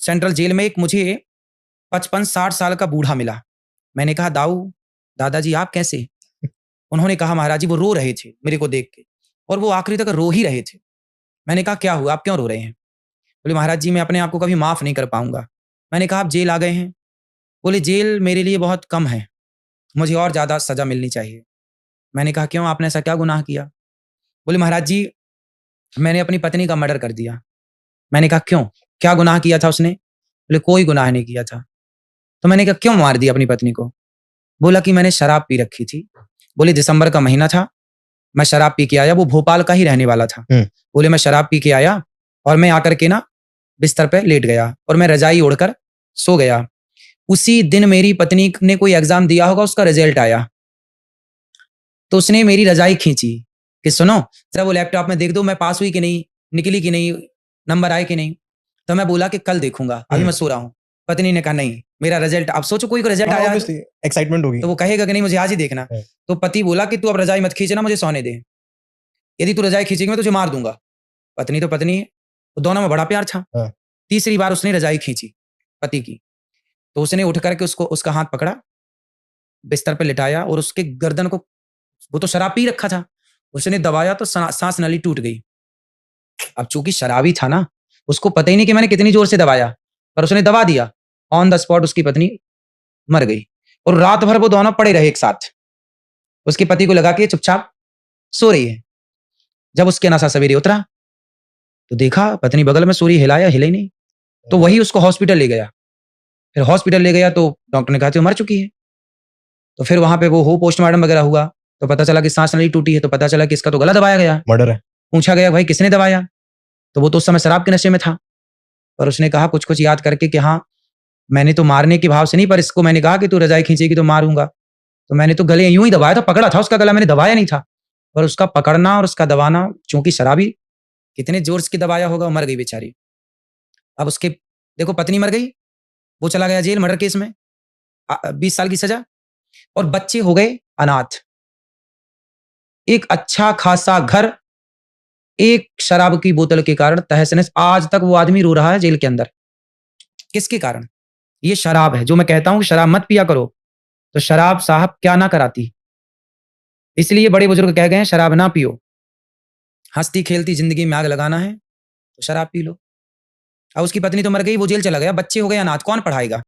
Central jail में एक मुझे 55-60 साल का बूढ़ा मिला। मैंने कहा, दादाजी आप कैसे? उन्होंने कहा, महाराज जी वो रो रहे थे मेरे को देख के, और वो आखिरी तक रो ही रहे थे। मैंने कहा, क्या हुआ, आप क्यों रो रहे हैं? बोले, महाराज जी मैं अपने आप को कभी माफ नहीं कर पाऊंगा। मैंने कहा, आप जेल आ गए हैं? बोले, जेल मेरे लिए बहुत कम है, मुझे और ज्यादा सजा मिलनी चाहिए। मैंने कहा, क्यों, आपने ऐसा क्या गुनाह किया? बोले, महाराज जी मैंने अपनी पत्नी का मर्डर कर दिया। मैंने कहा, क्यों, क्या गुनाह किया था उसने? बोले, कोई गुनाह नहीं किया था। तो मैंने कहा, क्यों मार दिया अपनी पत्नी को? बोला कि मैंने शराब पी रखी थी। बोले, दिसंबर का महीना था, मैं शराब पी के आया, वो भोपाल का ही रहने वाला था। बोले, मैं शराब पी के आया और मैं आकर के ना बिस्तर पे लेट गया और मैं रजाई ओढ़कर सो गया। उसी दिन मेरी पत्नी ने कोई एग्जाम दिया होगा, उसका रिजल्ट आया, तो उसने मेरी रजाई खींची कि सुनो जरा वो लैपटॉप में देख दो मैं पास हुई कि नहीं, निकली कि नहीं, नंबर आए कि नहीं। तो मैं बोला कि कल देखूंगा, अभी मैं सो रहा हूँ। पत्नी ने कहा, नहीं मेरा रिजल्ट, आप सोचो कोई रिजल्ट आया एक्साइटमेंट होगी तो वो कहेगा कि नहीं मुझे आज ही देखना। तो पति बोला कि तू अब रजाई मत खींचना, मुझे सोने दे, यदि तू रजाई खींचेगी मैं तुझे मार दूंगा। पत्नी तो पत्नी है, तो दोनों में बड़ा प्यार था। तीसरी बार उसने रजाई खींची पति की, तो उसने उठ करके उसको उसका हाथ पकड़ा, बिस्तर पर लिटाया और उसके गर्दन को, वो तो शराब पी रखा था, उसने दबाया तो सांस नली टूट गई। अब चूंकि शराबी था ना, उसको पता ही नहीं कि मैंने कितनी जोर से दबाया, पर उसने दबा दिया। ऑन द स्पॉट उसकी पत्नी मर गई और रात भर वो दोनों पड़े रहे एक साथ। उसके पति को लगा कि चुपचाप सो रही है। जब उसके नशा सवेरे उतरा तो देखा पत्नी बगल में सो रही, हिलाया, हिले नहीं। तो वही उसको हॉस्पिटल ले गया। फिर हॉस्पिटल ले गया तो डॉक्टर ने कहा कि वो मर चुकी है। तो फिर वहां पे वो हो पोस्टमार्टम वगैरह हुआ तो पता चला कि सांस नली टूटी है। तो पता चला कि इसका तो गला दबाया गया, मर्डर है। पूछा गया भाई किसने दबाया, तो वो तो उस समय शराब के नशे में था। पर उसने कहा कुछ कुछ याद करके कि हाँ मैंने तो मारने के भाव से नहीं, पर इसको मैंने कहा कि तू रजाई खींचेगी तो मारूंगा, तो मैंने तो गले यूं ही दबाया था, पकड़ा था उसका गला, मैंने दबाया नहीं था। पर उसका पकड़ना और उसका दबाना, चूंकि शराबी कितने जोर से दबाया होगा, मर गई बेचारी। अब उसके देखो पत्नी मर गई, वो चला गया जेल मर्डर केस में, 20 साल की सजा, और बच्चे हो गए अनाथ। एक अच्छा खासा घर एक शराब की बोतल के कारण तहस नहस। आज तक वो आदमी रो रहा है जेल के अंदर। किसके कारण? ये शराब है। जो मैं कहता हूं कि शराब मत पिया करो, तो शराब साहब क्या ना कराती। इसलिए बड़े बुजुर्ग कह गए हैं शराब ना पियो, हंसती खेलती जिंदगी में आग लगाना है तो शराब पी लो। अब उसकी पत्नी तो मर गई, वो जेल चला गया, बच्चे हो गए अनाथ, कौन पढ़ाएगा?